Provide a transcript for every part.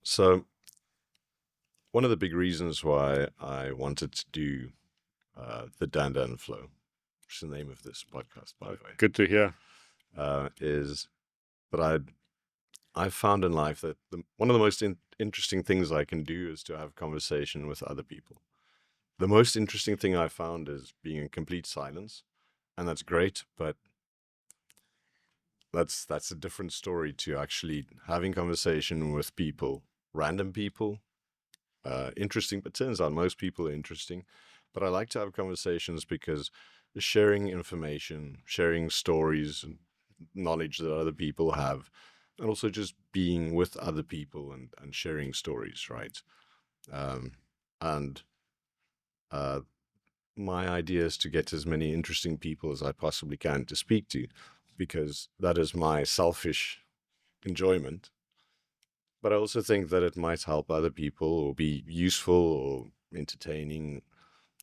So one of the big reasons why I wanted to do the Dan Flow, which is the name of this podcast, by the way, Good to hear. is that I've found in life that one of the most interesting things I can do is to have conversation with other people. The most interesting thing I found is being in complete silence, and that's great, but that's a different story to actually having conversation with people, random people. Interesting, but turns out most people are interesting. But I like to have conversations because sharing information, sharing stories and knowledge that other people have, and also just being with other people and sharing stories, right? Um, and uh, my idea is to get as many interesting people as I possibly can to speak to, because that is my selfish enjoyment. But I also think that it might help other people or be useful or entertaining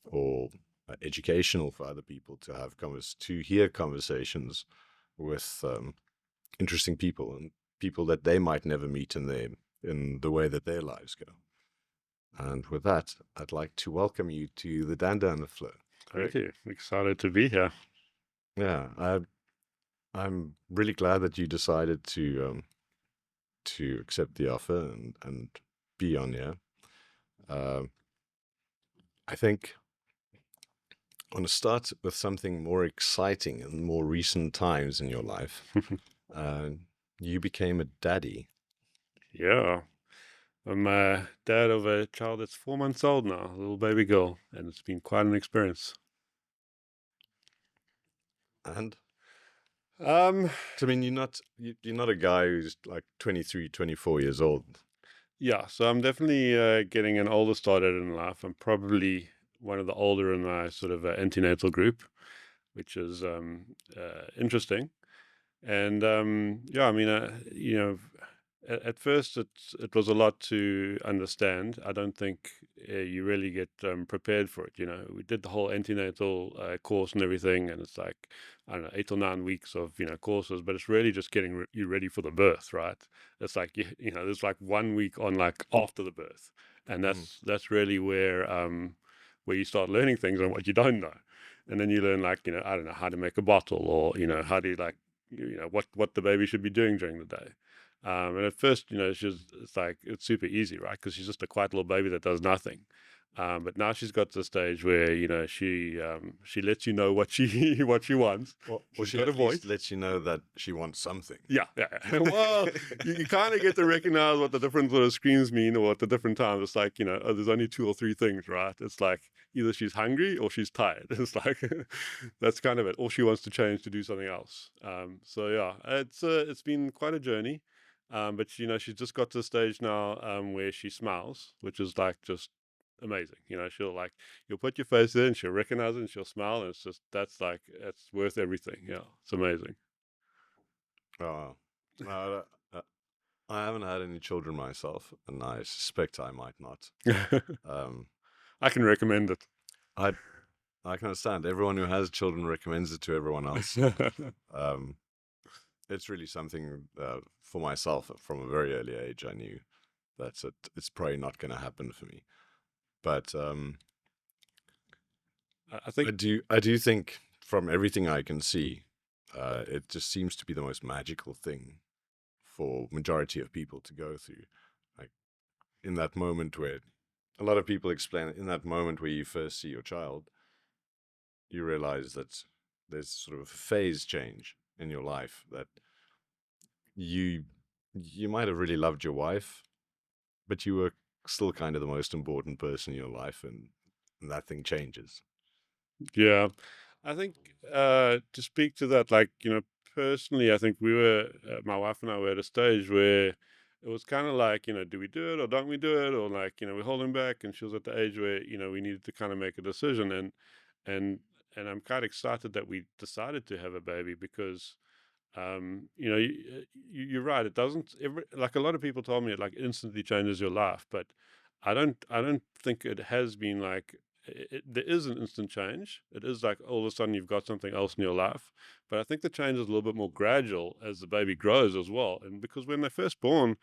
or educational for other people to have to hear conversations with interesting people and people that they might never meet in the way that their lives go. And with that, I'd like to welcome you to the Dan Flow. Thank you. Excited to be here. Yeah, I'm really glad that you decided to accept the offer and be on here. Uh, I think I want to start with something more exciting and more recent times in your life. You became a daddy. Yeah. I'm dad of a child that's 4 months old now, a little baby girl, and it's been quite an experience. And Um, I mean, you're not a guy who's like 23, 24 years old. yeah, so I'm definitely getting an older started in life. I'm probably one of the older in my sort of antenatal group, which is interesting. And yeah, I mean, at first it was a lot to understand. I don't think you really get prepared for it. We did the whole antenatal course and everything, and it's like, I don't know, 8 or 9 weeks of courses, but it's really just getting you ready for the birth, right? It's like there's like 1 week on like after the birth, and that's really where you start learning things on what you don't know, and then you learn like I don't know how to make a bottle, or how do you like what the baby should be doing during the day. And at first, it's super easy, right? Because she's just a quiet little baby that does nothing. But now she's got to the stage where she lets you know what she what she wants. Well, She's she got a at least voice. lets you know that she wants something. Yeah. Well, you kind of get to recognize what the different sort of screams mean, or at the different times. It's like, there's only 2 or 3 things, right? It's like either she's hungry or she's tired. It's like that's kind of it. Or she wants to change to do something else. So yeah, it's been quite a journey. But she's just got to the stage now where she smiles, which is like just amazing. You'll put your face there and she'll recognize it and she'll smile, and that's worth everything. Yeah, it's amazing. Oh, no, I haven't had any children myself, and I suspect I might not. Um, I can recommend it. I I can understand. Everyone who has children recommends it to everyone else. Um, it's really something for myself from a very early age. I knew that it's probably not going to happen for me, but I think, I do think from everything I can see, it just seems to be the most magical thing for majority of people to go through. Like in that moment where a lot of people explain in that moment where you first see your child, you realize that there's sort of a phase change in your life that you you might have really loved your wife, but you were still kind of the most important person in your life, and that thing changes. yeah, I think to speak to that, like, personally, I think my wife and I were at a stage where it was kind of like, do we do it or don't we do it? Or like, we're holding back. And she was at the age where, we needed to kind of make a decision. And, and I'm kind of excited that we decided to have a baby because, you're right. It doesn't like a lot of people told me it like instantly changes your life, but I don't think it has been like there is an instant change. It is like all of a sudden you've got something else in your life, but I think the change is a little bit more gradual as the baby grows as well. And because when they're first born,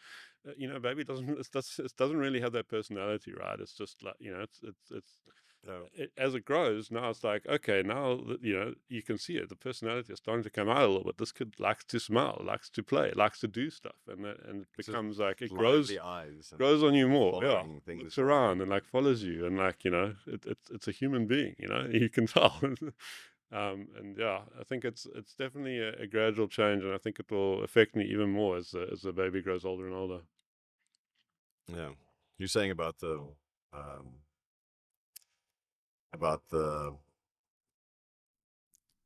baby it doesn't really have that personality, right? It's just like, Yeah. as it grows, now it's like, okay, now you can see it. The personality is starting to come out a little bit. This kid likes to smile, likes to play, likes to do stuff, and it Just becomes like it lively eyes and grows on you more. Yeah, following things looks around around. and like follows you, and like it's a human being. You can tell. And yeah, I think it's definitely a gradual change, and I think it will affect me even more as the baby grows older and older. Yeah. You're saying about the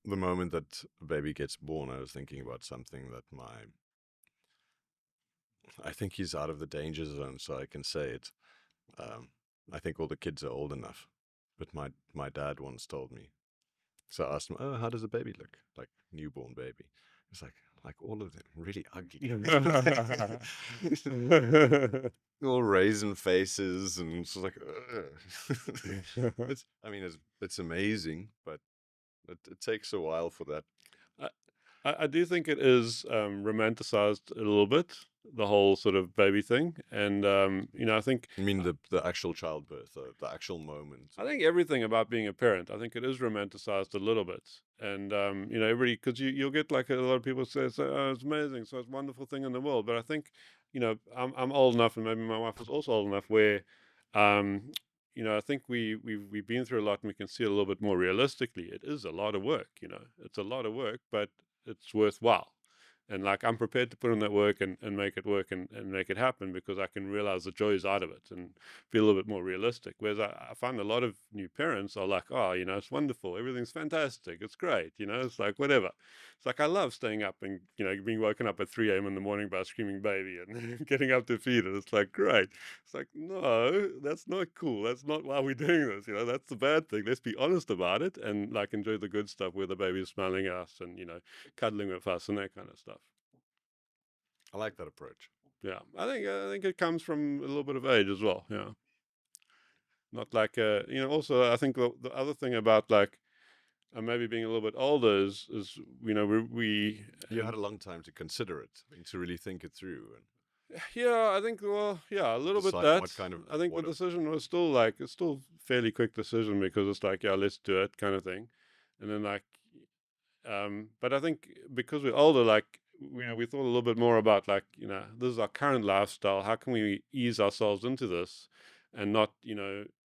moment that a baby gets born. I was thinking about something that I think he's out of the danger zone, so I can say it. Um, I think all the kids are old enough, but my dad once told me. So I asked him, "Oh, how does a baby look? Like newborn baby?" It's like all of them, really ugly, all raisin faces, and it's like, ugh. I mean, it's amazing, but it takes a while for that. I, I do think it is romanticized a little bit, the whole sort of baby thing, and I think I mean, the actual childbirth, the actual moment. everything about being a parent, I think it is romanticized a little bit. And, everybody, because you'll get like a lot of people say, oh, it's amazing, so it's a wonderful thing in the world. But I think, I'm old enough, and maybe my wife is also old enough, where, I think we've been through a lot, and we can see it a little bit more realistically. It is a lot of work, it's a lot of work, but it's worthwhile. And like I'm prepared to put in that work and make it work and make it happen because I can realize the joys out of it and be a little bit more realistic. Whereas I find a lot of new parents are like, oh, it's wonderful. Everything's fantastic. It's great. It's like whatever. It's like I love staying up and, being woken up at 3 a.m. in the morning by a screaming baby and getting up to feed it. It's like, great. It's like, no, that's not cool. That's not why we're doing this. That's the bad thing. Let's be honest about it and like enjoy the good stuff where the baby's smiling at us and, cuddling with us and that kind of stuff. I like that approach. Yeah, I think it comes from a little bit of age as well. Yeah, not like Also, I think the other thing about like maybe being a little bit older is we You had a long time to consider it and to really think it through and yeah, I think, well, yeah, a little bit decide that. what kind of I think the what. decision was still like it's still fairly quick decision because it's like, yeah, let's do it kind of thing, and then like but I think because we're older, like, we thought a little bit more about like, this is our current lifestyle. How can we ease ourselves into this and not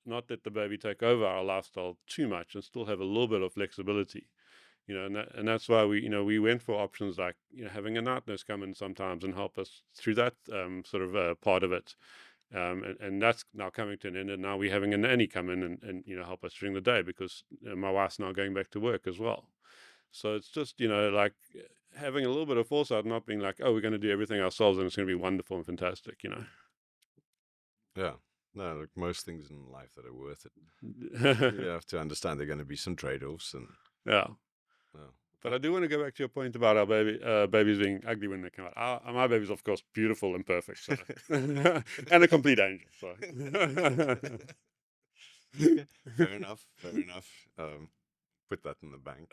let the baby take over our lifestyle too much and still have a little bit of flexibility, and that's why we went for options like, having a night nurse come in sometimes and help us through that sort of part of it. And that's now coming to an end, and now we're having a nanny come in and help us during the day because my wife's now going back to work as well. So it's just, like having a little bit of foresight, not being like, oh, we're going to do everything ourselves and it's going to be wonderful and fantastic. Yeah. No, like most things in life that are worth it, you have to understand there are going to be some trade-offs and Yeah. yeah. But I do want to go back to your point about our babies being ugly when they come out. My baby's, of course, beautiful and perfect. So. And a complete angel. So. Okay, fair enough. Fair enough. Put that in the bank.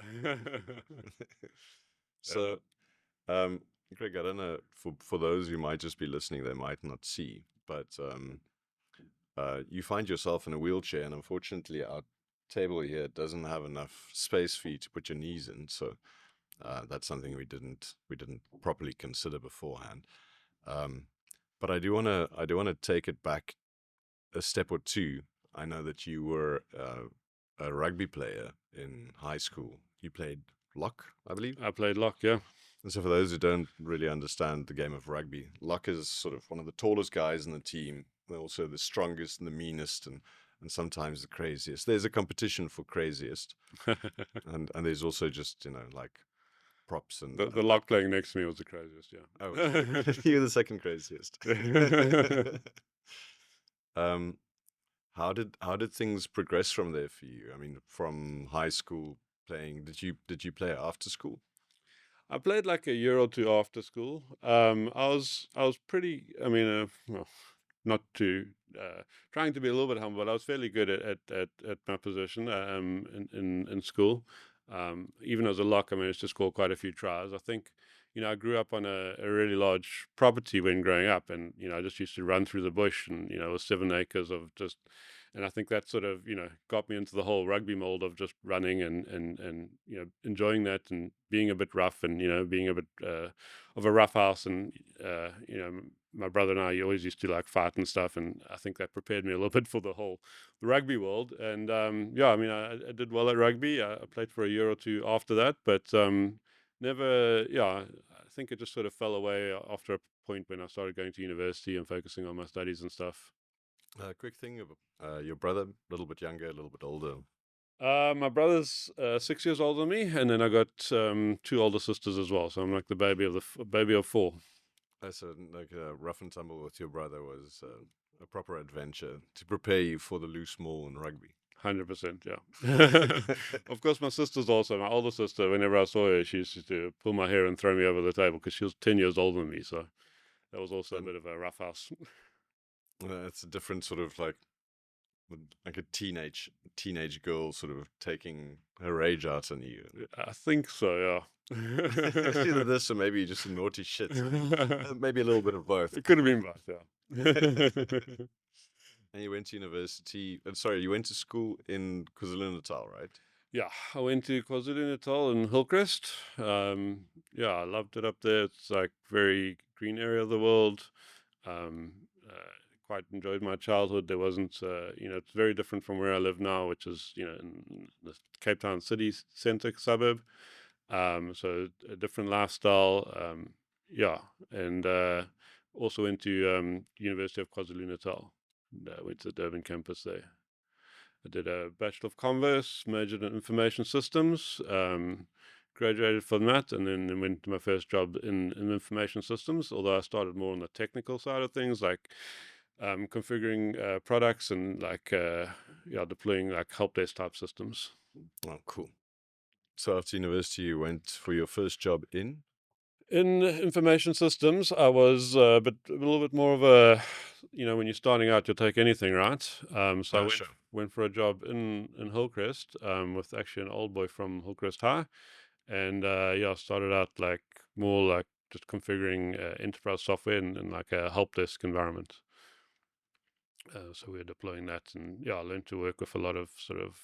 So, um, Greg, I don't know for those who might just be listening, they might not see, but you find yourself in a wheelchair, and unfortunately, our table here doesn't have enough space for you to put your knees in. So that's something we didn't properly consider beforehand. Um, but I do wanna take it back a step or two. I know that you were a rugby player in high school. You played lock, I believe. I played lock, yeah. And so, for those who don't really understand the game of rugby, lock is sort of one of the tallest guys in the team. They're also the strongest and the meanest, and sometimes the craziest. There's a competition for craziest, and there's also just like props and The lock playing next to me was the craziest, yeah. oh, you're the second craziest. um, how did things progress from there for you? I mean, from high school playing, did you play after school? I played like a year or two after school. I was pretty. I mean, well, not to trying to be a little bit humble, but I was fairly good at my position in school. Even as a lock, I managed to score quite a few tries. I think I grew up on a really large property when growing up, and I just used to run through the bush, and it was 7 acres of just, and I think that sort of got me into the whole rugby mold of just running and enjoying that and being a bit rough, and being a bit of a rough house, and my brother and I always used to like fight and stuff, and I think that prepared me a little bit for the whole rugby world. And I did well at rugby. I played for a year or two after that, but never, I think it just sort of fell away after a point when I started going to university and focusing on my studies and stuff. Quick thing about your brother, a little bit younger, a little bit older. My brother's 6 years older than me, and then I got two older sisters as well. So I'm like the baby of baby of four. So like a rough and tumble with your brother was a proper adventure to prepare you for the loose ball and rugby. 100%, yeah. Of course, my sister's also, my older sister, whenever I saw her, she used to pull my hair and throw me over the table because she was 10 years older than me. So that was also a And bit of a rough house. it's a different sort of like a teenage girl sort of taking her rage out on you. I think so, yeah. It's either this or maybe just a naughty shit. Maybe a little bit of both. It could have been both, yeah. And you went to university. Sorry, you went to school in KwaZulu-Natal, right? Yeah, I went to KwaZulu-Natal and Hillcrest. Yeah, I loved it up there. It's like very green area of the world. Um, quite enjoyed my childhood. There wasn't, it's very different from where I live now, which is, in the Cape Town city centre suburb. So a different lifestyle. Yeah, and also went to University of KwaZulu-Natal. Went to the Durban campus there. I did a Bachelor of Commerce, majored in Information Systems, graduated from that, and then went to my first job in Information Systems, although I started more on the technical side of things, like configuring products and deploying like Helpdesk type systems. Oh, cool. So after university, you went for your first job in? In information systems, I was a little bit more of a, when you're starting out, you'll take anything, right? So I Sure. went for a job in Hillcrest with actually an old boy from Hillcrest High, and I started out like more like just configuring enterprise software in like a help desk environment. So we were deploying that, and I learned to work with a lot of sort of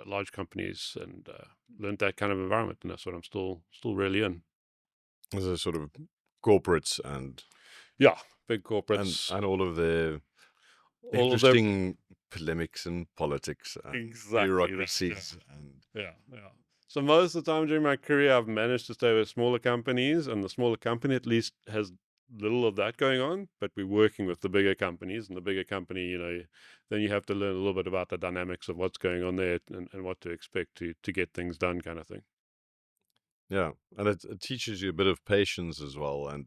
large companies, and learned that kind of environment, and that's what I'm still really in. As a sort of corporates Yeah, big and corporates, and all of the all of their interesting polemics and politics and exactly that. bureaucracies and Yeah. So most of the time during my career, I've managed to stay with smaller companies, and the smaller company at least has little of that going on. But we're working with the bigger companies, and the bigger company, then you have to learn a little bit about the dynamics of what's going on there, and what to expect to get things done, kind of thing. yeah, and it teaches you a bit of patience as well. And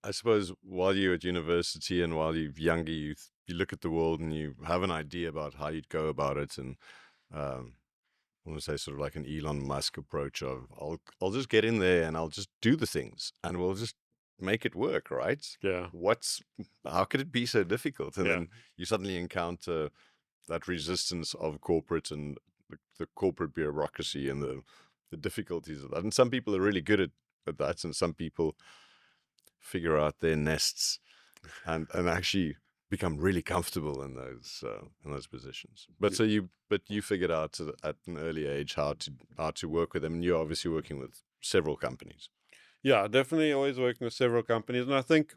I suppose while you're at university and while you're younger, you look at the world and you have an idea about how you'd go about it. And um, I want to say sort of like an Elon Musk approach of I'll just get in there and I'll just do the things and we'll just make it work, right? Yeah, How could it be so difficult? And yeah, then you suddenly encounter that resistance of corporate and the corporate bureaucracy and the difficulties of that. And some people are really good at that, and some people figure out their nests and actually become really comfortable in those positions. But you figured out at an early age how to work with them, and you're obviously working with several companies. yeah. Definitely, always working with several companies, and I think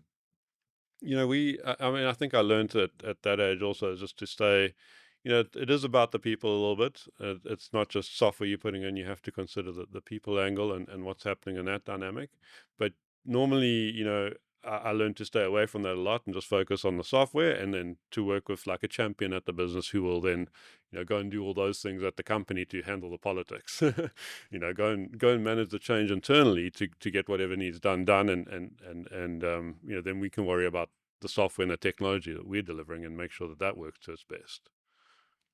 I mean, I think I learned it at that age also, just to stay. It is about the people a little bit. It's not just software you're putting in. You have to consider the people angle, and what's happening in that dynamic. But normally, I learned to stay away from that a lot and just focus on the software, and then to work with like a champion at the business who will then, go and do all those things at the company to handle the politics. Go and manage the change internally to get whatever needs done, and then we can worry about the software and the technology that we're delivering and make sure that that works to its best.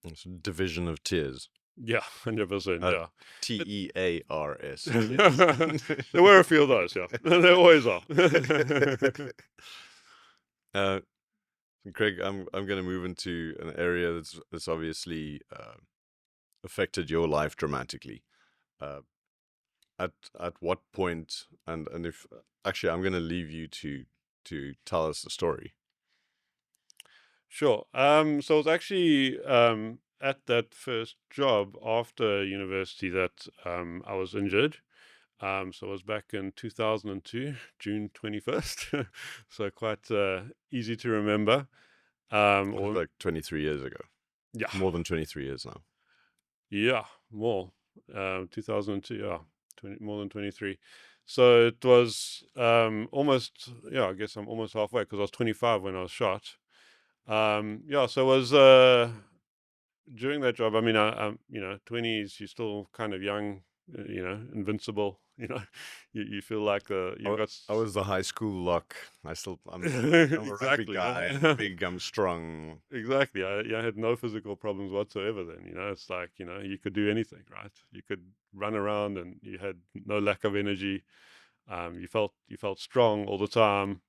It's a division of tiers. Yeah, 100%. Yeah. TEARS. There were a few of those, yeah. There always are. uh, Craig, I'm going to move into an area that's obviously affected your life dramatically. Uh, at what point, and if actually I'm going to leave you to tell us the story. Sure. So it's actually at that first job after university that I was injured. So it was back in 2002, June 21st. So quite easy to remember. Or Like 23 years ago, yeah, more than 23 years now. yeah, more. 2002, yeah, 20, more than 23. So it was almost, yeah, I guess I'm almost halfway because I was 25 when I was shot. Yeah, so it was during that job. I mean, you know, 20s, you're still kind of young, you know, invincible. You know, you feel like you've got I was the high school lock. I'm a rugby exactly, guy. I'm yeah. big. I'm strong. Exactly. I had no physical problems whatsoever then. You know, it's like, you know, you could do anything, right? You could run around and you had no lack of energy. You felt strong all the time.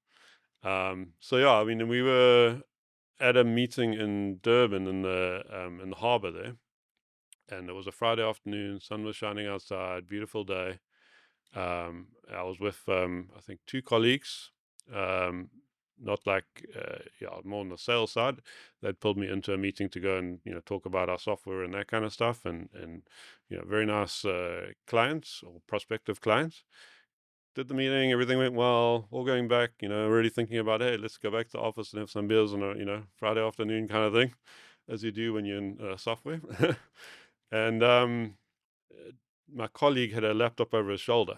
So yeah, I mean, we were at a meeting in Durban in the harbor there, and it was a Friday afternoon. Sun was shining outside. Beautiful day. I was with I think two colleagues. Um, not like yeah, more on the sales side. They'd pulled me into a meeting to go and, you know, talk about our software and that kind of stuff, and you know, very nice clients or prospective clients. Did the meeting, everything went well. All going back, you know, already thinking about, hey, let's go back to the office and have some beers on a, you know, Friday afternoon kind of thing, as you do when you're in software. And uh, my colleague had a laptop over his shoulder,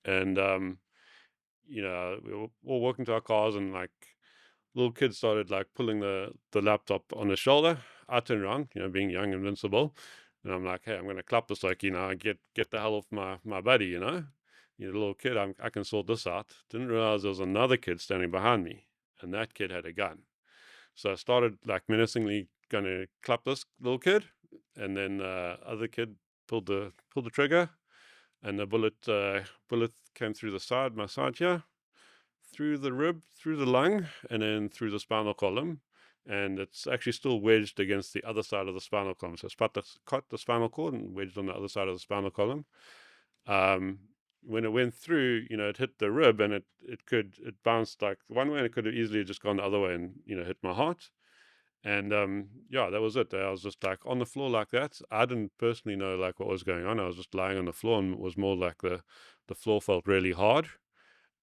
and you know, we were all walking to our cars, and like little kids started like pulling the laptop on his shoulder. I turned around, you know, being young, invincible, and I'm like, hey, I'm gonna clap this, like, you know, get the hell off my buddy, you know. You know, the little kid, I can sort this out. Didn't realize there was another kid standing behind me, and that kid had a gun. So I started like menacingly gonna clap this little kid, and then other kid pulled the trigger, and the bullet came through the side, my side here, through the rib, through the lung, and then through the spinal column. And it's actually still wedged against the other side of the spinal column. So it's cut the spinal cord and wedged on the other side of the spinal column. Um, when it went through, you know, it hit the rib, and it bounced like one way, and it could have easily just gone the other way and, you know, hit my heart. And yeah, that was it. I was just like on the floor like that. I didn't personally know like what was going on. I was just lying on the floor, and it was more like the floor felt really hard.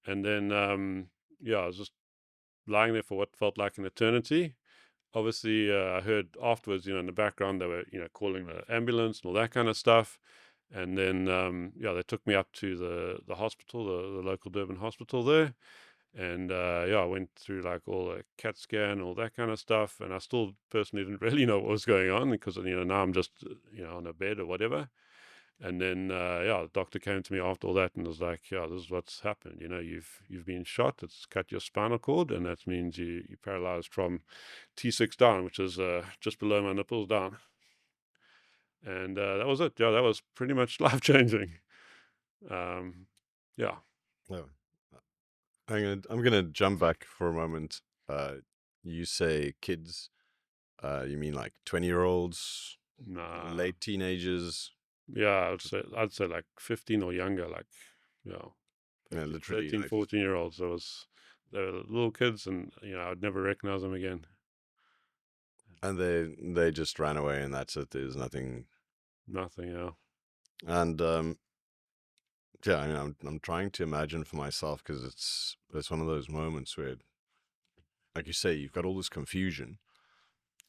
And then yeah, I was just lying there for what felt like an eternity. Obviously, I heard afterwards, you know, in the background, they were, you know, calling the ambulance and all that kind of stuff. And then, yeah, they took me up to the hospital, the local Durban hospital there. And yeah, I went through like all the CAT scan, all that kind of stuff. And I still personally didn't really know what was going on because, you know, now I'm just, you know, on a bed or whatever. And then, yeah, the doctor came to me after all that and was like, "Yeah, this is what's happened. You know, you've been shot. It's cut your spinal cord, and that means you're paralyzed from T6 down, which is just below my nipples down." And that was it. Yeah, that was pretty much life changing. Um, yeah, No, I'm gonna jump back for a moment. You say kids. You mean like 20-year-olds, nah, late teenagers? yeah, I'd say like 15 or younger, like, you know, Yeah, 13, literally 13, like, 14-year-olds. They were little kids, and you know, I'd never recognize them again. and they just ran away, and that's it. There's nothing. Nothing. Yeah. And yeah, I mean, I'm trying to imagine for myself because it's one of those moments where, like you say, you've got all this confusion,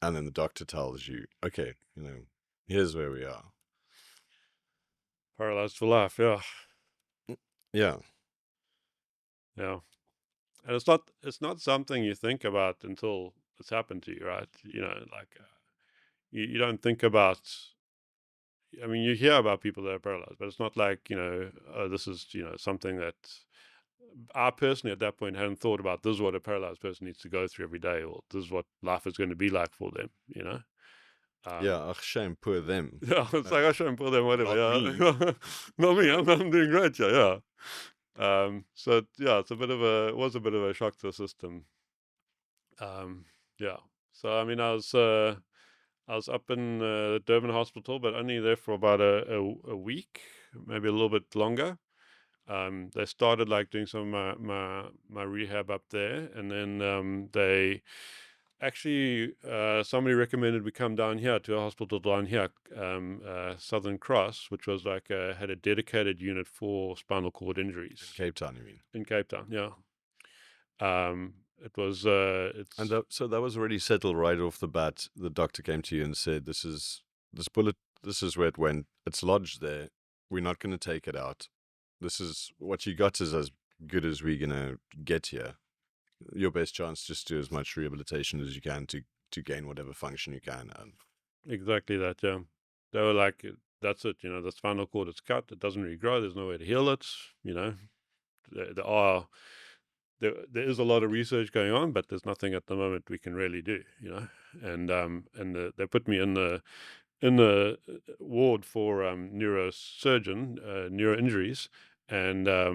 and then the doctor tells you, okay, here's where we are. Paralyzed for life. Yeah. Yeah, Yeah. And it's not something you think about until it's happened to you, right? You know, like you don't think about. I mean, you hear about people that are paralyzed, but it's not like, you know, this is, you know, something that I personally at that point hadn't thought about. This is what a paralyzed person needs to go through every day, or this is what life is going to be like for them. You know. yeah. Um, Ach, shame, poor them. yeah, it's like I shouldn't put them whatever. Not me. Yeah, not me. I'm doing great. Yeah, yeah. So yeah, it was a bit of a shock to the system. Um, yeah. So I mean, I was up in Durban Hospital, but only there for about a week. maybe a little bit longer. They started like doing some of my rehab up there, and then they actually somebody recommended we come down here to a hospital down here, Southern Cross, which was like had a dedicated unit for spinal cord injuries Cape Town, you mean? in Cape Town. Yeah, it was And it's so that was already settled right off the bat. The doctor came to you and said, this bullet, this is where it went. It's lodged there. We're not going to take it out. This is what you got is as good as we're going to get here. Your best chance, just do as much rehabilitation as you can to gain whatever function you can. And exactly that. Yeah, they were like, that's it. The spinal cord is cut. It doesn't really grow. There's no way to heal it. There there is a lot of research going on, but there's nothing at the moment we can really do. They put me in the ward for neurosurgeon, neuro injuries, and there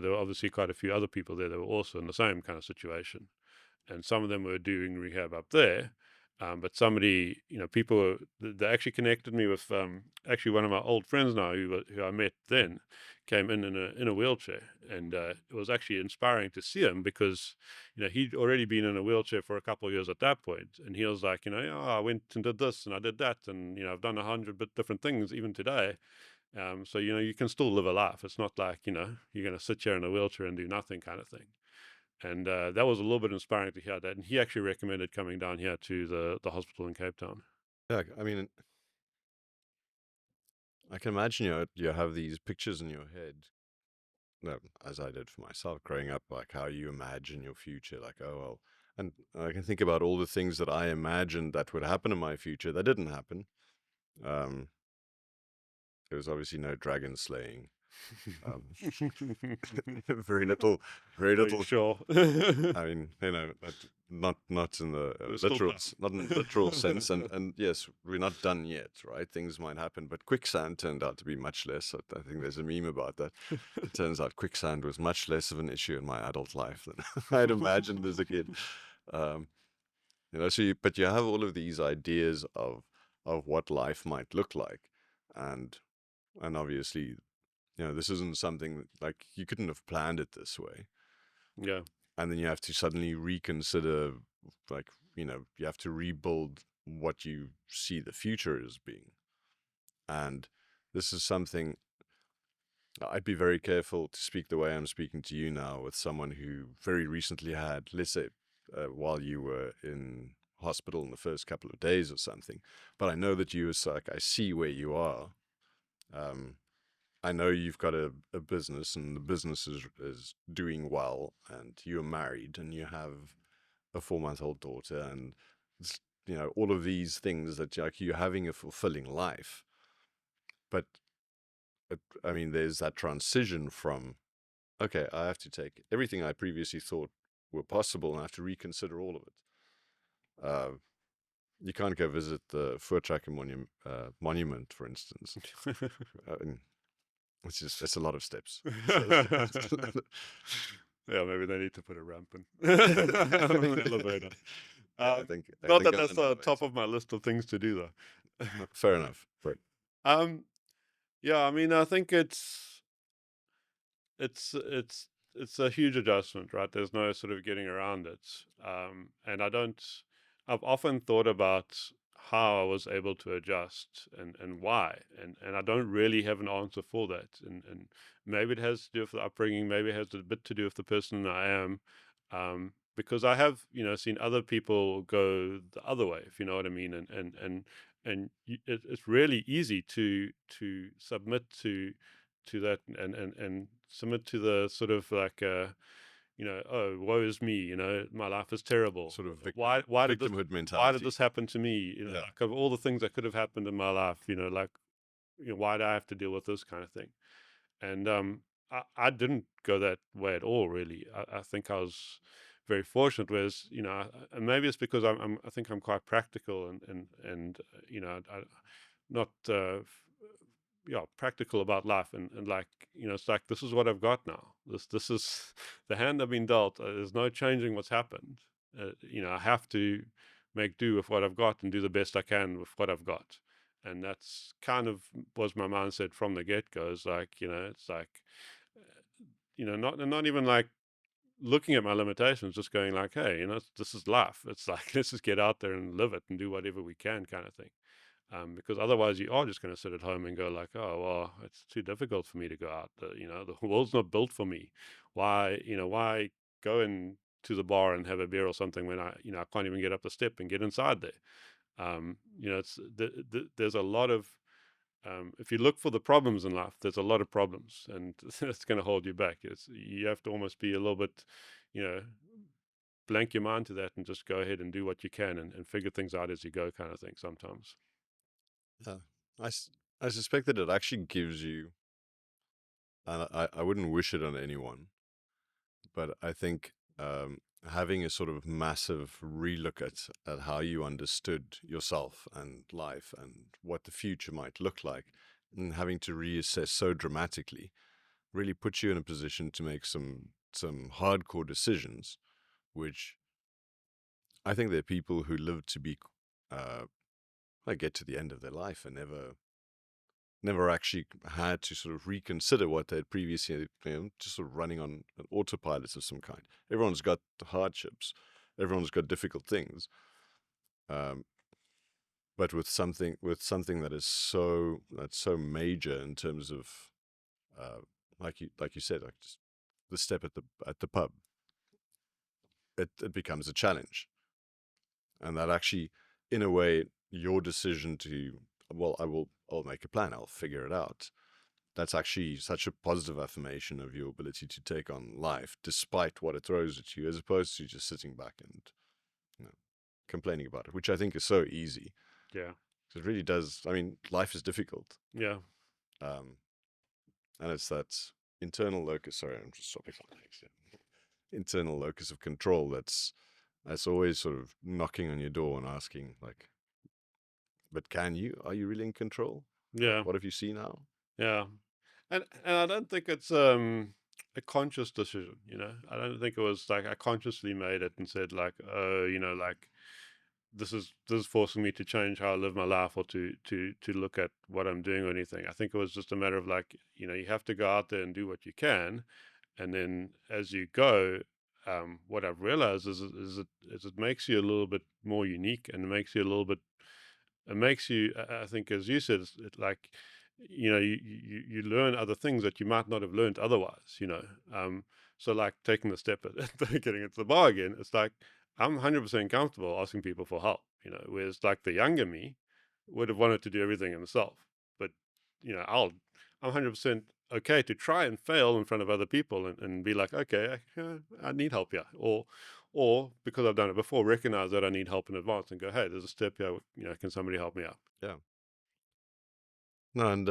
were obviously quite a few other people there that were also in the same kind of situation, and some of them were doing rehab up there. But somebody, they actually connected me with actually one of my old friends now who I met then came in a wheelchair, and it was actually inspiring to see him because he'd already been in a wheelchair for a couple of years at that point, and he was like, "Oh, I went and did this and I did that, and I've done 100 different things even today." So you can still live a life. It's not like you're going to sit here in a wheelchair and do nothing kind of thing. And that was a little bit inspiring to hear that. And he actually recommended coming down here to the hospital in Cape Town. yeah, I mean, I can imagine you have these pictures in your head, as I did for myself growing up, like how you imagine your future, like, oh, well, and I can think about all the things that I imagined that would happen in my future that didn't happen. Um, there was obviously no dragon slaying. Um, very little, very Are you little. sure? I mean, not in the We're still literal, done. not in the literal sense, and yes, we're not done yet, right? Things might happen, but quicksand turned out to be much less. I think there's a meme about that. It turns out quicksand was much less of an issue in my adult life than I'd imagined as a kid. Um, but you have all of these ideas of what life might look like, and obviously, this isn't something like you couldn't have planned it this way. Yeah. And then you have to suddenly reconsider, like, you have to rebuild what you see the future as being. And this is something I'd be very careful to speak the way I'm speaking to you now with someone who very recently had, let's say, while you were in hospital in the first couple of days or something. But I know that you was like, I see where you are. Um, I know you've got a business and the business is doing well, and you're married and you have a 4-month-old daughter, and all of these things that like you're having a fulfilling life. But I mean, there's that transition from, okay, I have to take everything I previously thought were possible and I have to reconsider all of it. You can't go visit the Voortrekker monument, for instance. It's a lot of steps. Yeah, maybe they need to put a ramp in. An elevator. I think Not that on that's an the top elevator. of my list of things to do, though. Fair enough. Right. Um, yeah, I mean, I think it's a huge adjustment, right? There's no sort of getting around it. And I've often thought about how I was able to adjust and why. And I don't really have an answer for that. And maybe it has to do with the upbringing, maybe it has a bit to do with the person I am. Because I have, seen other people go the other way, if you know what I mean. It's really easy to submit to that and submit to the sort of like oh, woe is me, my life is terrible, Sort of why did victimhood why mentality. did this happen to me, Yeah. like of all the things that could have happened in my life, like why do I have to deal with this kind of thing? And I didn't go that way at all, really. I think I was very fortunate, whereas and maybe it's because I think I'm quite practical and not yeah, practical about life, and like it's like, this is what I've got now. This is the hand I've been dealt. There's no changing what's happened. I have to make do with what I've got and do the best I can with what I've got. And that's kind of was my mindset from the get-go. It's like, it's like, not even like looking at my limitations, just going like, hey, this is life. It's like, let's just get out there and live it and do whatever we can, kind of thing. Because otherwise you are just going to sit at home and go like, oh, well, it's too difficult for me to go out. The world's not built for me. Why go in to the bar and have a beer or something when I can't even get up the step and get inside there. There's a lot of, if you look for the problems in life, there's a lot of problems, and that's going to hold you back. You have to almost be a little bit, you know, blank your mind to that and just go ahead and do what you can and figure things out as you go, kind of thing sometimes. Yeah. I suspect that it actually gives you, and I wouldn't wish it on anyone, but I think having a sort of massive relook at how you understood yourself and life and what the future might look like, and having to reassess so dramatically really puts you in a position to make some hardcore decisions, which I think there are people who live to be like get to the end of their life and never actually had to sort of reconsider what they'd previously, just sort of running on an autopilot of some kind. Everyone's got hardships, everyone's got difficult things, um, but with something that's so major in terms of, like you said, like just the step at the pub, it becomes a challenge, and that actually, in a way, your decision to, well, I'll make a plan, I'll figure it out. That's actually such a positive affirmation of your ability to take on life despite what it throws at you, as opposed to just sitting back and, you know, complaining about it, which I think is so easy. Yeah. So it really does. I mean, life is difficult. Yeah. Um, and it's that internal locus. Sorry, I'm just swapping my legs. Yeah. Internal locus of control that's always sort of knocking on your door and asking, like, but are you really in control? Like, Yeah. what have you seen now? Yeah. And I don't think it's a conscious decision, I don't think it was like I consciously made it and said like, oh, like this is forcing me to change how I live my life, or to look at what I'm doing or anything. I think it was just a matter of like, you have to go out there and do what you can, and then as you go, what I've realized is it makes you a little bit more unique, and it makes you, I think, as you said, like, you learn other things that you might not have learned otherwise. So like taking the step at getting into the bar again, it's like I'm 100% comfortable asking people for help. Whereas like the younger me would have wanted to do everything himself, but I'm 100% okay to try and fail in front of other people, and be like, okay, I need help here, or because I've done it before, recognize that I need help in advance and go, hey, there's a step here, can somebody help me out? Yeah. No, and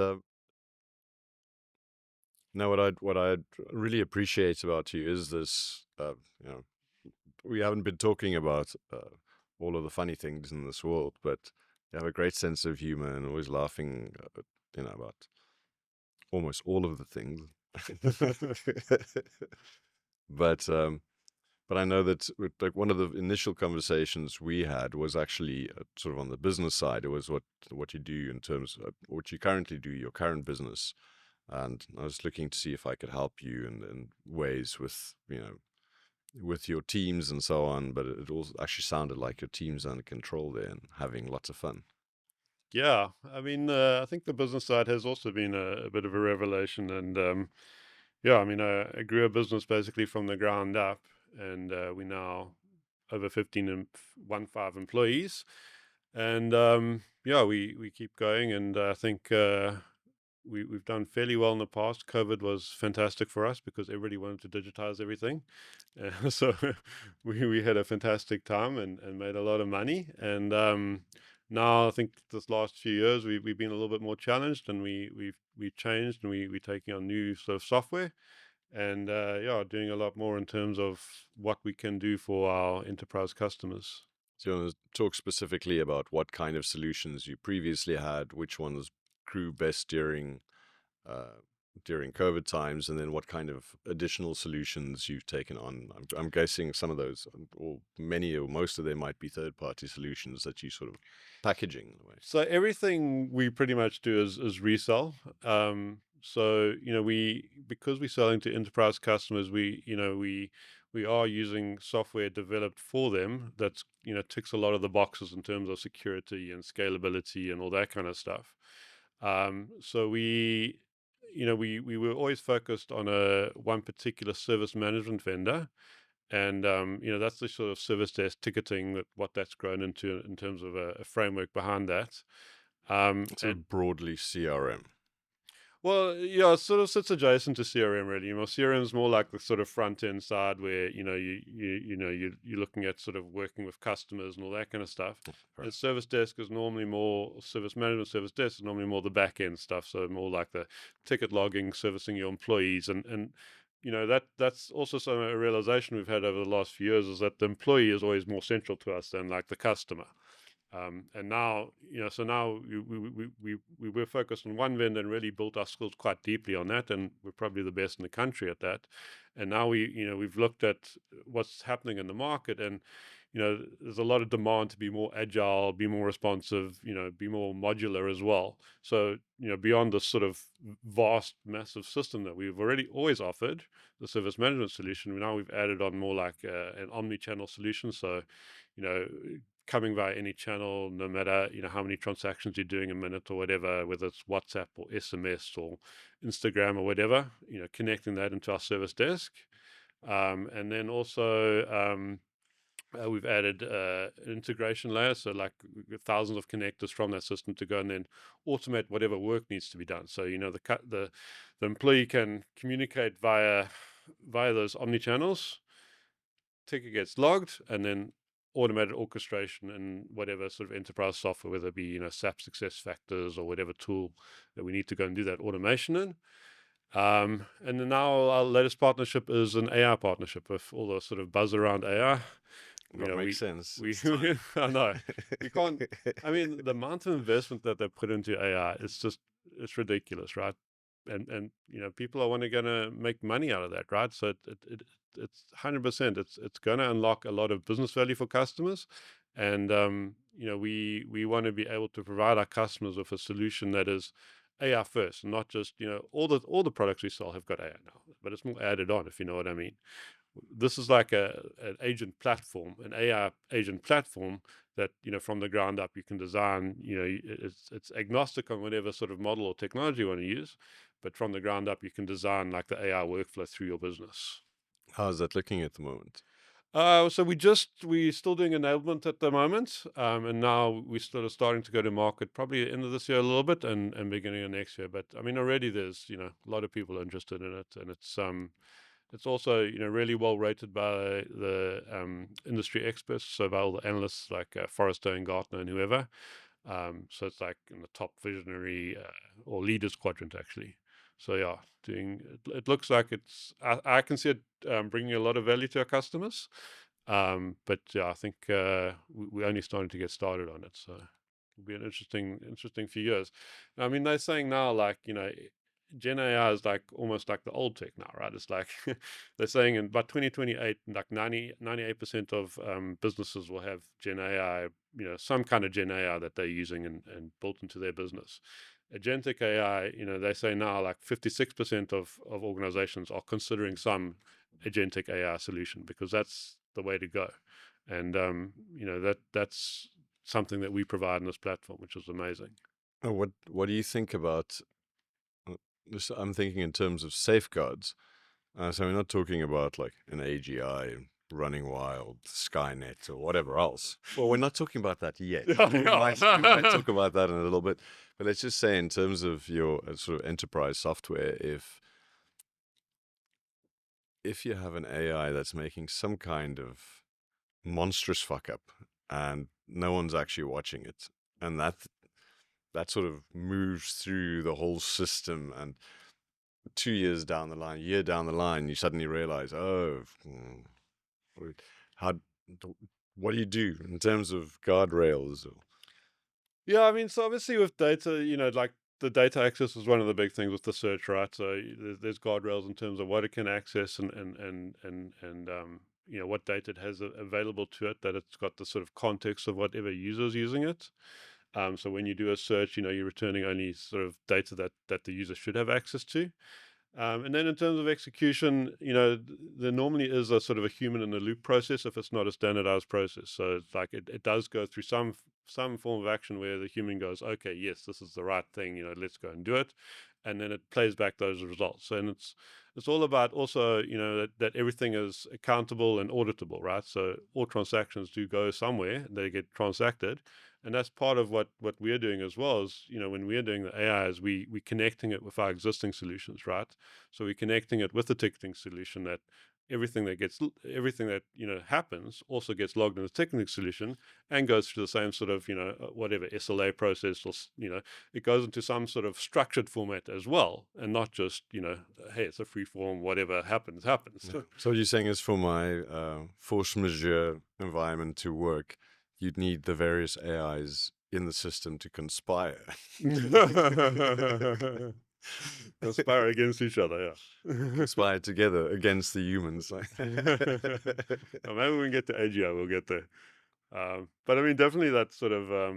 no, what I'd really appreciate about you is this. We haven't been talking about all of the funny things in this world, but you have a great sense of humor and always laughing, about almost all of the things. but but I know that like one of the initial conversations we had was actually sort of on the business side. It was what you do in terms of what you currently do, your current business, and I was looking to see if I could help you in ways with with your teams and so on. But it also actually sounded like your team's under control there and having lots of fun. Yeah, I mean, I think the business side has also been a bit of a revelation, and yeah, I mean, I grew a business basically from the ground up, and we now over 15 and 15 employees, and yeah, we keep going, and I think we've done fairly well in the past. COVID was fantastic for us because everybody wanted to digitize everything, so we had a fantastic time and made a lot of money. And now I think this last few years we've been a little bit more challenged, and we've changed, and we're taking on new sort of software, and yeah, doing a lot more in terms of what we can do for our enterprise customers. So you want to talk specifically about what kind of solutions you previously had, which ones grew best during during COVID times, and then what kind of additional solutions you've taken on. I'm guessing some of those, or many or most of them, might be third-party solutions that you sort of packaging in a way. So everything we pretty much do is resell. So because we're selling to enterprise customers, we are using software developed for them that's ticks a lot of the boxes in terms of security and scalability and all that kind of stuff. So we were always focused on a one particular service management vendor, and that's the sort of service desk ticketing what that's grown into in terms of a framework behind that. Sort And of broadly CRM. well, yeah, it sort of sits adjacent to CRM really. CRM is more like the sort of front end side where you're looking at sort of working with customers and all that kind of stuff. Right. And service desk is normally more service management. Service desk is normally more the back end stuff, so more like the ticket logging, servicing your employees, and that's also a realization we've had over the last few years is that the employee is always more central to us than like the customer. And now, so now we were focused on one vendor and really built our skills quite deeply on that, and we're probably the best in the country at that. And now we've looked at what's happening in the market, and there's a lot of demand to be more agile, be more responsive, be more modular as well. So beyond this sort of vast, massive system that we've already always offered, the service management solution, now we've added on more like an omni-channel solution. So coming via any channel, no matter how many transactions you're doing a minute or whatever, whether it's WhatsApp or SMS or Instagram or whatever, connecting that into our service desk. And then also we've added an integration layer, so like thousands of connectors from that system to go and then automate whatever work needs to be done. So the employee can communicate via those omni channels. Ticket gets logged, and then automated orchestration and whatever sort of enterprise software, whether it be SAP Success Factors or whatever tool that we need to go and do that automation in. And then now our latest partnership is an AI partnership with all the sort of buzz around AI. That makes sense. We I know we can't. I mean, the amount of investment that they put into AI it's ridiculous, right? And people are going to make money out of that, right? So it's 100%. It's going to unlock a lot of business value for customers, and we want to be able to provide our customers with a solution that is AI first, and not just all the products we sell have got AI now, but it's more added on, if you know what I mean. This is like an agent platform, an AI agent platform that from the ground up you can design. It's agnostic on whatever sort of model or technology you want to use, but from the ground up you can design like the AI workflow through your business. How's that looking at the moment? So we're still doing enablement at the moment, and now we're sort of starting to go to market probably at the end of this year a little bit and beginning of next year. But I mean, already there's a lot of people interested in it, and it's also really well rated by the industry experts, so by all the analysts like Forrester and Gartner and whoever. So it's like in the top visionary or leaders quadrant actually. So yeah, it looks like I can see it bringing a lot of value to our customers. But yeah, I think we're only starting to get started on it. So it'll be an interesting few years. I mean, they're saying now like Gen AI is like almost like the old tech now, right? It's like they're saying in by 2028, like 98% of businesses will have Gen AI, some kind of Gen AI that they're using and built into their business. Agentic AI, they say now like 56% of organizations are considering some agentic AI solution because that's the way to go. And, that's something that we provide in this platform, which is amazing. What do you think about this? I'm thinking in terms of safeguards. So we're not talking about like an AGI running wild, Skynet, or whatever else. Well, we're not talking about that yet. We might talk about that in a little bit. But let's just say in terms of your sort of enterprise software, if you have an AI that's making some kind of monstrous fuck up and no one's actually watching it, and that sort of moves through the whole system, and 2 years down the line, year down the line, you suddenly realize, how, what do you do in terms of guardrails? Yeah, I mean, so obviously with data, like the data access is one of the big things with the search, right? So there's guardrails in terms of what it can access and what data it has available to it, that it's got the sort of context of whatever user's using it. So when you do a search, you're returning only sort of data that the user should have access to. And then in terms of execution, there normally is a sort of a human in the loop process if it's not a standardized process. So it's like it does go through some form of action where the human goes, okay, yes, this is the right thing, let's go and do it. And then it plays back those results. And it's all about also, that everything is accountable and auditable, right? So all transactions do go somewhere, they get transacted. And that's part of what we're doing as well. Is when we're doing the AI, is we connecting it with our existing solutions, right? So we're connecting it with the ticketing solution, that everything that happens also gets logged in the ticketing solution and goes through the same sort of whatever SLA process, or it goes into some sort of structured format as well, and not just hey, it's a free form, whatever happens. Yeah. So what you're saying is, for my force majeure environment to work, you'd need the various AIs in the system to conspire. Conspire against each other, yeah. Conspire together against the humans. Well, maybe we can get to AGI, we'll get there. But I mean, definitely that sort of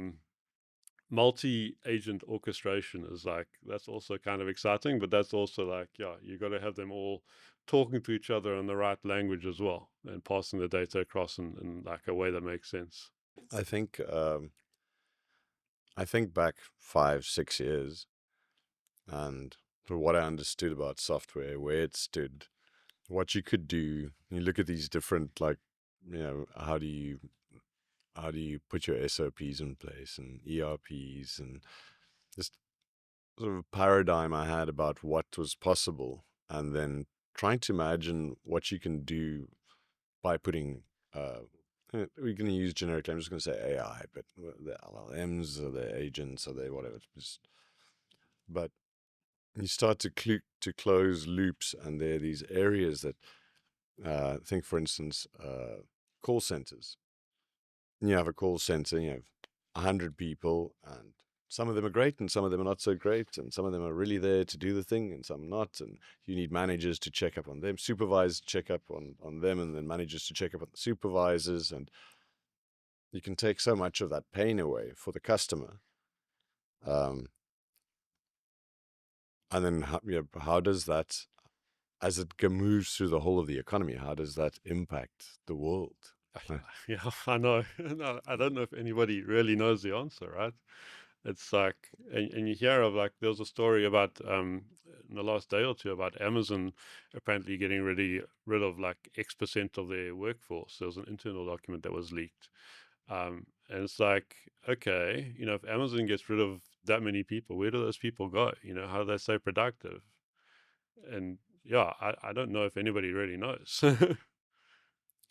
multi-agent orchestration is like, that's also kind of exciting, but that's also like, yeah, you got to have them all talking to each other in the right language as well, and passing the data across in like a way that makes sense. I think back 5-6 years, and for what I understood about software, where it stood, what you could do. You look at these different, like, how do you put your SOPs in place and ERPs, and this sort of paradigm I had about what was possible, and then trying to imagine what you can do by putting we're going to use generic. I'm just going to say AI, but the LLMs or the agents or the whatever. But you start to close loops, and there are these areas that think, for instance, call centers. You have a call center, you have 100 people, and some of them are great and some of them are not so great, and some of them are really there to do the thing and some not, and you need managers to check up on them, supervisors check up on them, and then managers to check up on the supervisors, and you can take so much of that pain away for the customer. Um, and then how does that, as it moves through the whole of the economy, how does that impact the world? Yeah, I know. No, I don't know if anybody really knows the answer, right? It's like, and you hear of, like, there was a story about in the last day or two about Amazon apparently getting rid of like X% of their workforce. There was an internal document that was leaked. And it's like, okay, if Amazon gets rid of that many people, where do those people go? How do they stay productive? And yeah, I don't know if anybody really knows.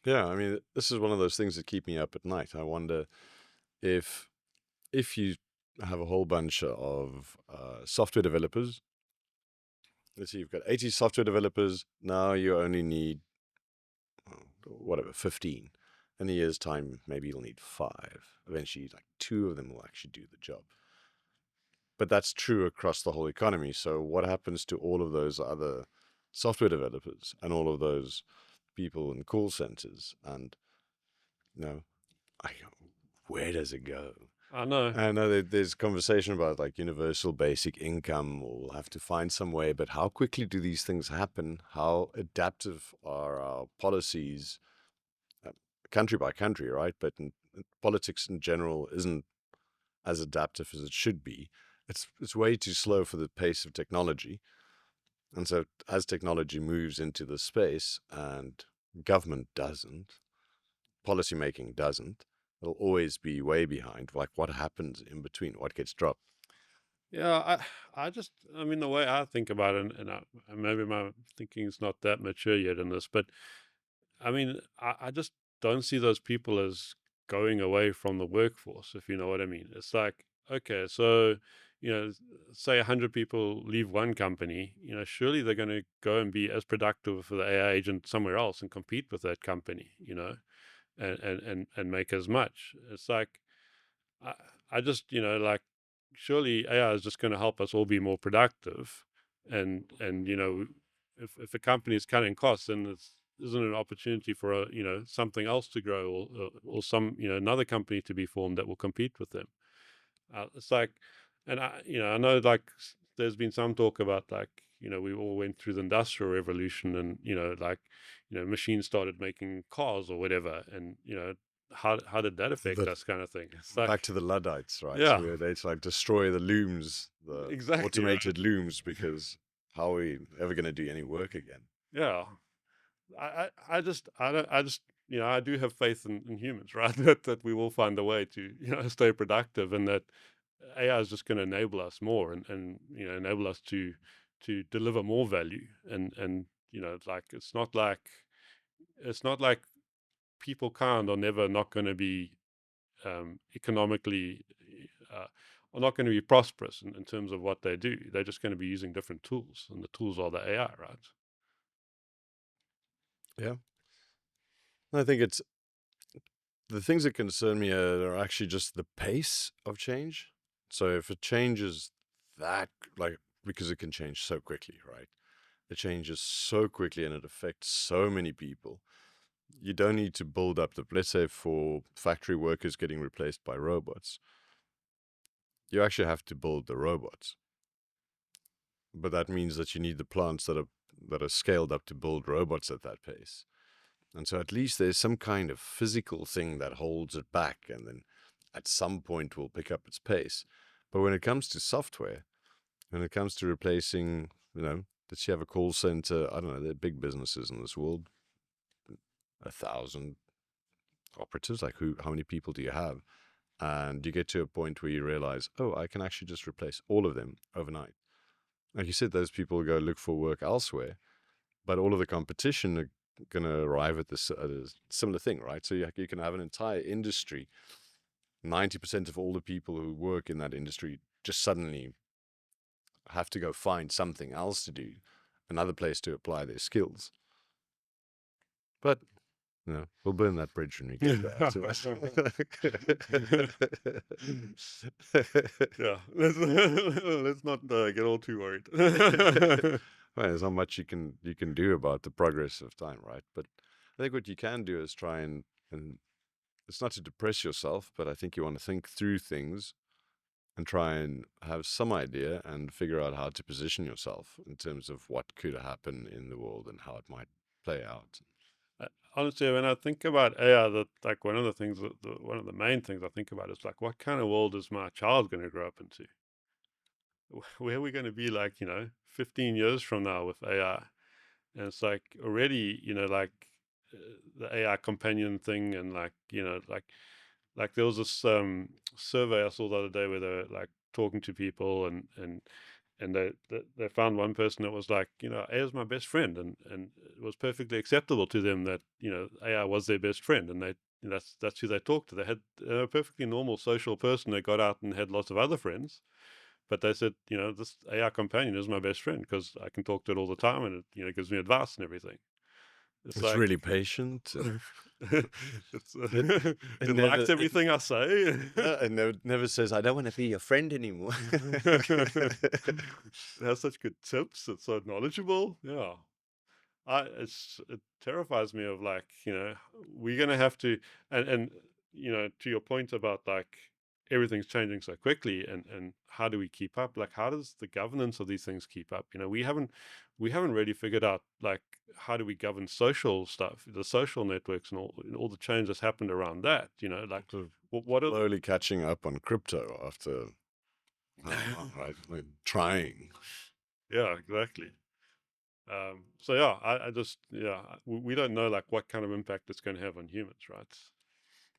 Yeah, I mean, this is one of those things that keep me up at night. I wonder if you have a whole bunch of software developers. Let's see, you've got 80 software developers. Now you only need, whatever, 15. In a year's time, maybe you'll need 5. Eventually, like 2 of them will actually do the job. But that's true across the whole economy. So what happens to all of those other software developers and all of those people in call centers? And, where does it go? I know. I know that there's conversation about like universal basic income. We'll have to find some way, but how quickly do these things happen? How adaptive are our policies, country by country, right? But politics in general isn't as adaptive as it should be. It's way too slow for the pace of technology. And so as technology moves into the space and government doesn't, policymaking doesn't, it'll always be way behind. Like, what happens in between? What gets dropped? Yeah, I mean, the way I think about it, and maybe my thinking is not that mature yet in this, but I mean, I just don't see those people as going away from the workforce, if you know what I mean. It's like, okay, so, say 100 people leave one company, surely they're going to go and be as productive for the AI agent somewhere else and compete with that company, and make as much. It's like, I just, like, surely AI is just going to help us all be more productive, and if a company is cutting costs, then it's isn't an opportunity for something else to grow, or some another company to be formed that will compete with them. It's like, and I know, like, there's been some talk about, like, we all went through the industrial revolution, and like, machines started making cars or whatever, and how did that affect The, us, kind of thing. It's back like, to the Luddites, right? So yeah, they'd like destroy the looms, the exactly right. automated looms, because how are we ever going to do any work again? Yeah, I just I do have faith in humans, right? That we will find a way to stay productive, and that AI is just going to enable us more, and enable us to deliver more value, and like, it's not like people can't or never not going to be economically uh, are not going to be prosperous in terms of what they do. They're just going to be using different tools, and the tools are the AI, right? Yeah. I think it's the things that concern me are actually just the pace of change. So if it changes that, like, because it can change so quickly, right? It changes so quickly and it affects so many people. You don't need to build up the, let's say, for factory workers getting replaced by robots, you actually have to build the robots. But that means that you need the plants that are scaled up to build robots at that pace. And so at least there's some kind of physical thing that holds it back, and then at some point will pick up its pace. But when it comes to software, when it comes to replacing, let's you have a call center, I don't know, there are big businesses in this world, 1,000 operatives, like how many people do you have? And you get to a point where you realize, oh, I can actually just replace all of them overnight. Like you said, those people go look for work elsewhere, but all of the competition are going to arrive at this similar thing, right? So you can have an entire industry, 90% of all the people who work in that industry just suddenly have to go find something else to do, another place to apply their skills. But we'll burn that bridge when we get there to it. Yeah, let's not get all too worried. Well, there's not much you can do about the progress of time, right? But I think what you can do is try and it's not to depress yourself, but I think you want to think through things and try and have some idea and figure out how to position yourself in terms of what could happen in the world and how it might play out. Honestly, when I think about AI, that, like, one of the things, one of the main things I think about is, like, what kind of world is my child going to grow up into? Where are we going to be, like, 15 years from now with AI? And it's like, already, like, uh, the AI companion thing, and, like, like there was this survey I saw the other day where they were, like, talking to people, and they found one person that was like, AI is my best friend, and it was perfectly acceptable to them that AI was their best friend, and that's who they talked to. They had a perfectly normal social person that got out and had lots of other friends, but they said, this AI companion is my best friend because I can talk to it all the time, and it gives me advice and everything. It's It's like, really patient. It, it it never likes everything I say. it never says I don't want to be your friend anymore. It has such good tips. It's so knowledgeable. Yeah. It terrifies me of, like, we're gonna have to, and to your point about, like, everything's changing so quickly, and how do we keep up? Like, how does the governance of these things keep up? We haven't really figured out, like, how do we govern social stuff, the social networks, and all the change that's happened around that. Like, Sort of what are slowly catching up on crypto after right, like trying. yeah, exactly. So yeah, I just, we don't know, like, what kind of impact it's going to have on humans, right?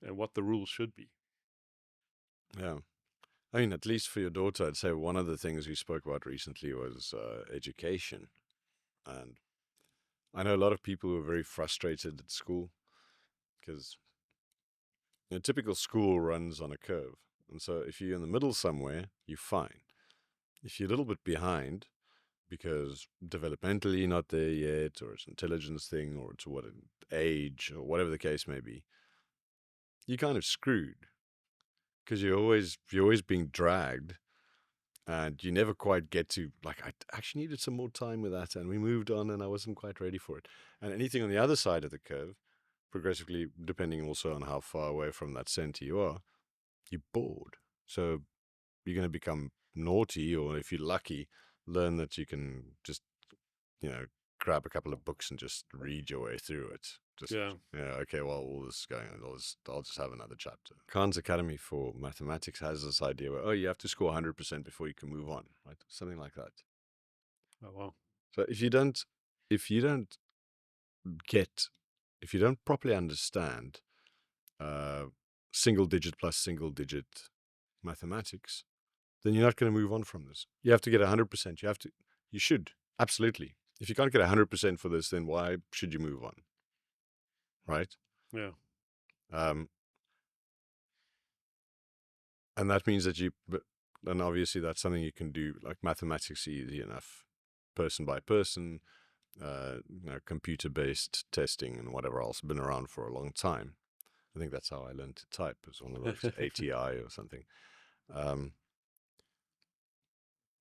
And what the rules should be. Yeah. I mean, at least for your daughter, I'd say one of the things we spoke about recently was education. And I know a lot of people who are very frustrated at school because typical school runs on a curve. And so if you're in the middle somewhere, you're fine. If you're a little bit behind, because developmentally not there yet, or it's an intelligence thing, or it's what an age, or whatever the case may be, you're kind of screwed because you're always being dragged and you never quite get to, like, I actually needed some more time with that, and we moved on, and I wasn't quite ready for it. And anything on the other side of the curve, progressively, depending also on how far away from that center you are, you're bored. So you're going to become naughty, or if you're lucky, learn that you can just, grab a couple of books and just read your way through it. Just, Yeah. okay, well, all this is going on, I'll just have another chapter. Khan's Academy for Mathematics has this idea where, you have to score 100% before you can move on, right? Something like that. Oh, wow. So if you don't properly understand single digit plus single digit mathematics, then you're not going to move on from this. You have to get 100%. You should, absolutely. If you can't get 100% for this, then why should you move on? Right? Yeah. And that means that and obviously that's something you can do, like mathematics easy enough, person by person, computer-based testing and whatever else, been around for a long time. I think that's how I learned to type, as one of those ATI or something.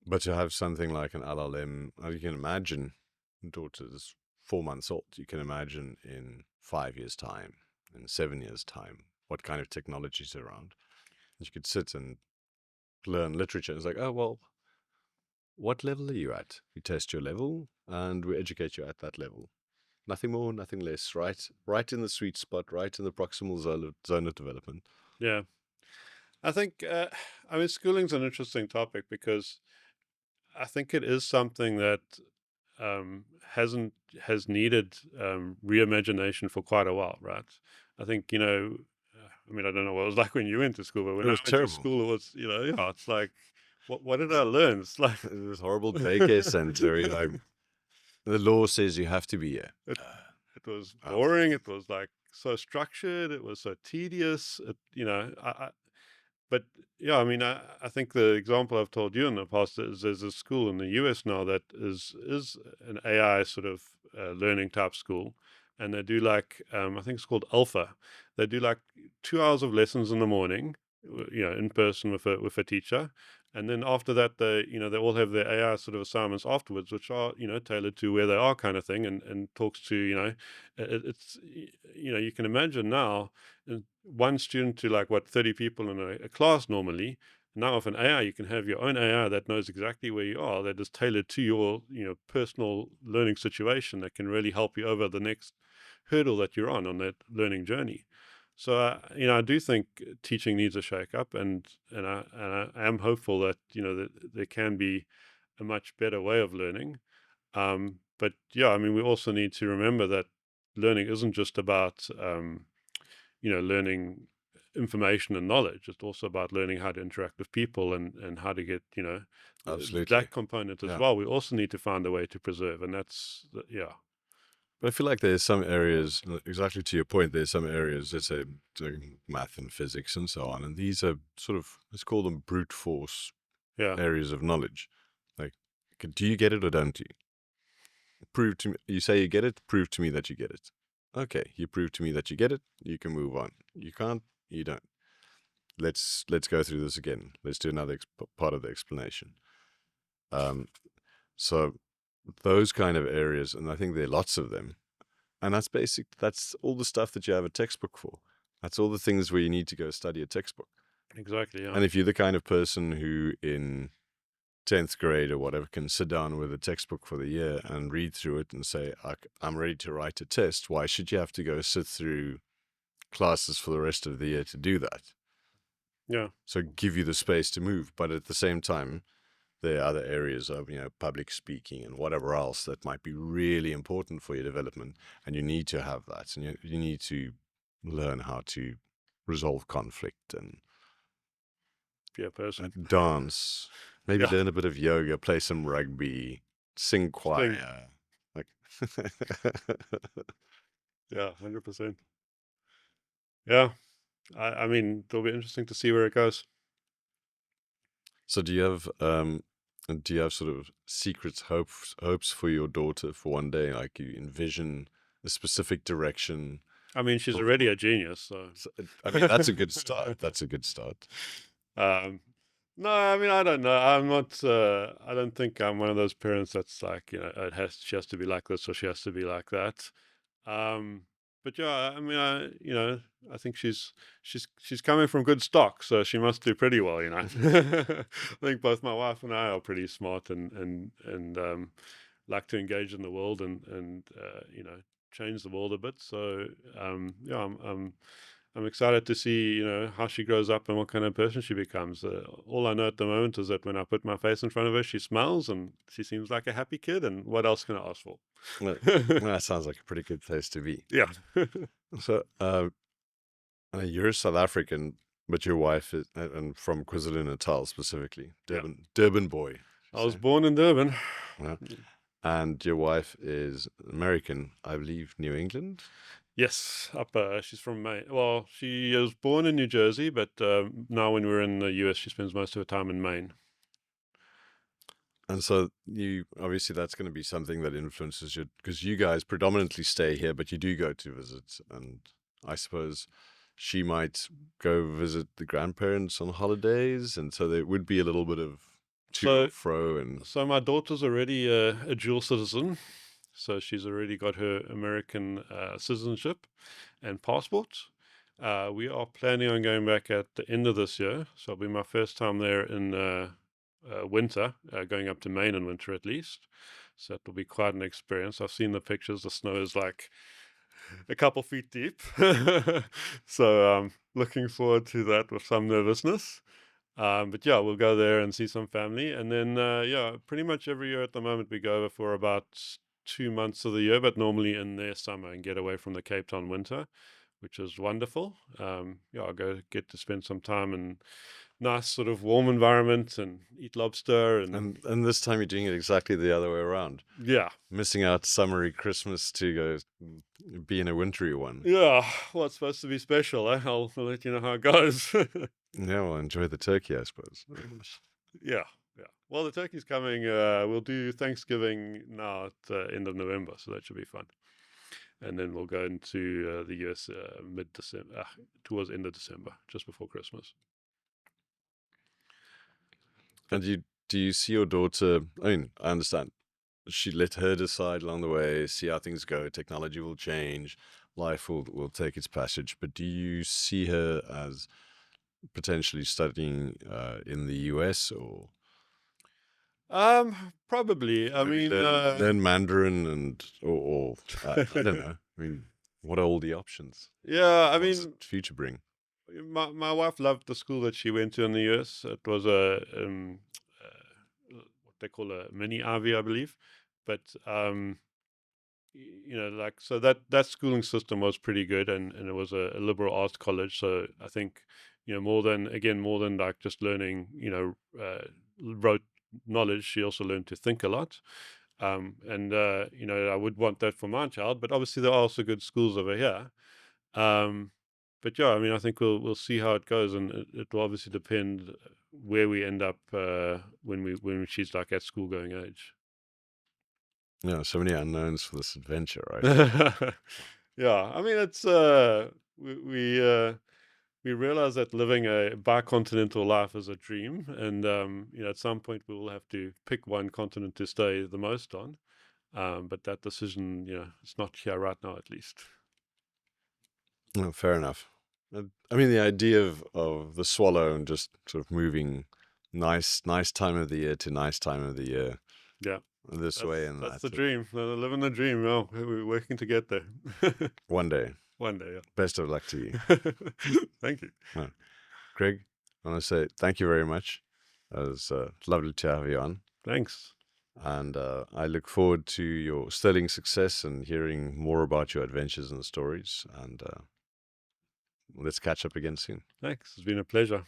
But to have something like an LLM, you can imagine, daughter's 4 months old, you can imagine in 5 years' time, in 7 years' time, what kind of technology is around. And you could sit and learn literature. It's like, oh, well, what level are you at? We test your level and we educate you at that level. Nothing more, nothing less, right? Right in the sweet spot, right in the proximal zone of development. Yeah. I think, schooling's an interesting topic because I think it is something that has needed reimagination for quite a while, right? I think, I don't know what it was like when you went to school, but It when I was went to terrible. school, it was, it's like, what did I learn? It's like This horrible daycare center. The law says you have to be here. it was boring. It was like so structured. It was so tedious. But yeah, I think the example I've told you in the past is there's a school in the US now that is an AI sort of learning type school, and they do like I think it's called Alpha. They do like 2 hours of lessons in the morning, in person with a teacher, and then after that they all have their AI sort of assignments afterwards, which are tailored to where they are kind of thing, and talks to it's you can imagine now one student to like 30 people in a class normally. Now with an AI, you can have your own AI that knows exactly where you are, that is tailored to your personal learning situation, that can really help you over the next hurdle that you're on that learning journey. So I do think teaching needs a shake up, and I am hopeful that that there can be a much better way of learning. But yeah, we also need to remember that learning isn't just about learning information and knowledge. It's also about learning how to interact with people, and how to get Absolutely. that component as well. We also need to find a way to preserve, and that's yeah. But I feel like there's some areas, exactly to your point, there's some areas, let's say, math and physics and so on, and these are sort of, let's call them brute force Yeah. areas of knowledge. Like, do you get it or don't you? Prove to me, you say you get it, prove to me that you get it. Okay, you prove to me that you get it, you can move on. You can't, you don't. Let's go through this again. Let's do another part of the explanation. So those kind of areas, and I think there are lots of them, and that's all the stuff that you have a textbook for. That's all the things where you need to go study a textbook. Exactly. Yeah. And if you're the kind of person who in 10th grade or whatever can sit down with a textbook for the year and read through it and say, I'm ready to write a test, why should you have to go sit through classes for the rest of the year to do that? Yeah. So give you the space to move. But at the same time, there are other areas of, public speaking and whatever else that might be really important for your development. And you need to have that. And you need to learn how to resolve conflict and Be a person. dance, maybe Yeah. learn a bit of yoga, play some rugby, sing choir. Like, Yeah. 100%. Yeah. It'll be interesting to see where it goes. so do you have sort of secret hopes for your daughter for one day? Like you envision a specific direction? She's already a genius, so That's a good start. That's a good start. um, No, I mean, I don't know. I'm not. I don't think I'm one of those parents that's like, she has to be like this or she has to be like that. Um, but yeah, I mean, I think she's coming from good stock, so she must do pretty well. I think both my wife and I are pretty smart and like to engage in the world and change the world a bit. So yeah, I'm excited to see, how she grows up and what kind of person she becomes. All I know at the moment is that when I put my face in front of her, she smiles and she seems like a happy kid. And what else can I ask for? Well, that sounds like a pretty good place to be. Yeah. So, you're South African, but your wife is and from KwaZulu-Natal specifically, Yeah. Durban boy, you I was say. born in Durban. Yeah. And your wife is American, I believe, New England. Yes, she's from Maine. Well, she was born in New Jersey, but now when we're in the US, she spends most of her time in Maine. And so you obviously that's going to be something that influences you because you guys predominantly stay here, but you do go to visit. And I suppose she might go visit the grandparents on holidays, and so there would be a little bit of to So, and fro. And so my daughter's already a dual citizen. So she's already got her American citizenship and passport. We are planning on going back at the end of this year. So it'll be my first time there in winter, going up to Maine in winter at least. So it will be quite an experience. I've seen the pictures. The snow is like a couple feet deep. So looking forward to that with some nervousness. But yeah, we'll go there and see some family. And then, yeah, pretty much every year at the moment, we go over for about 2 months of the year, but normally in their summer and get away from the Cape Town winter, which is wonderful. Yeah, I'll go get to spend some time in nice sort of warm environment and eat lobster and and this time you're doing it exactly the other way around, yeah. missing out summery Christmas to go be in a wintry one. Yeah, well, it's supposed to be special. I'll let you know how it goes. Yeah, well, enjoy the turkey, I suppose. Yeah, yeah. Well, the turkey's coming. We'll do Thanksgiving now at the end of November, so that should be fun. And then we'll go into the US mid-December, towards end of December, just before Christmas. But And do you see your daughter? I mean, I understand she let her decide along the way, see how things go. Technology will change, life will take its passage. But do you see her as potentially studying in the US or probably. I maybe mean, learn Mandarin and or I don't know. I mean, what are all the options? yeah. I What does the mean, future bring? my wife loved the school that she went to in the US. It was a what they call a mini Ivy, I believe. But like so that schooling system was pretty good, and it was a liberal arts college. So I think more than like just learning rote knowledge, she also learned to think a lot. And I would want that for my child, but obviously there are also good schools over here. um but yeah, I mean, I think we'll see how it goes, and it will obviously depend where we end up when she's like at school going age. Yeah, so many unknowns for this adventure, right? Yeah, I mean, it's we realize that living a bicontinental life is a dream, and at some point we will have to pick one continent to stay the most on. But that decision, it's not here right now, at least. No, fair enough. I mean, the idea of the swallow and just sort of moving nice time of the year to nice time of the year Yeah, this way that's and that's that. the dream. Living the dream. Well, we're working to get there. One day. One day. Best of luck to you. Yeah. Thank you. No. Greg, I want to say thank you very much. It was lovely to have you on. Thanks. And I look forward to your sterling success and hearing more about your adventures and stories. And let's catch up again soon. Thanks. It's been a pleasure.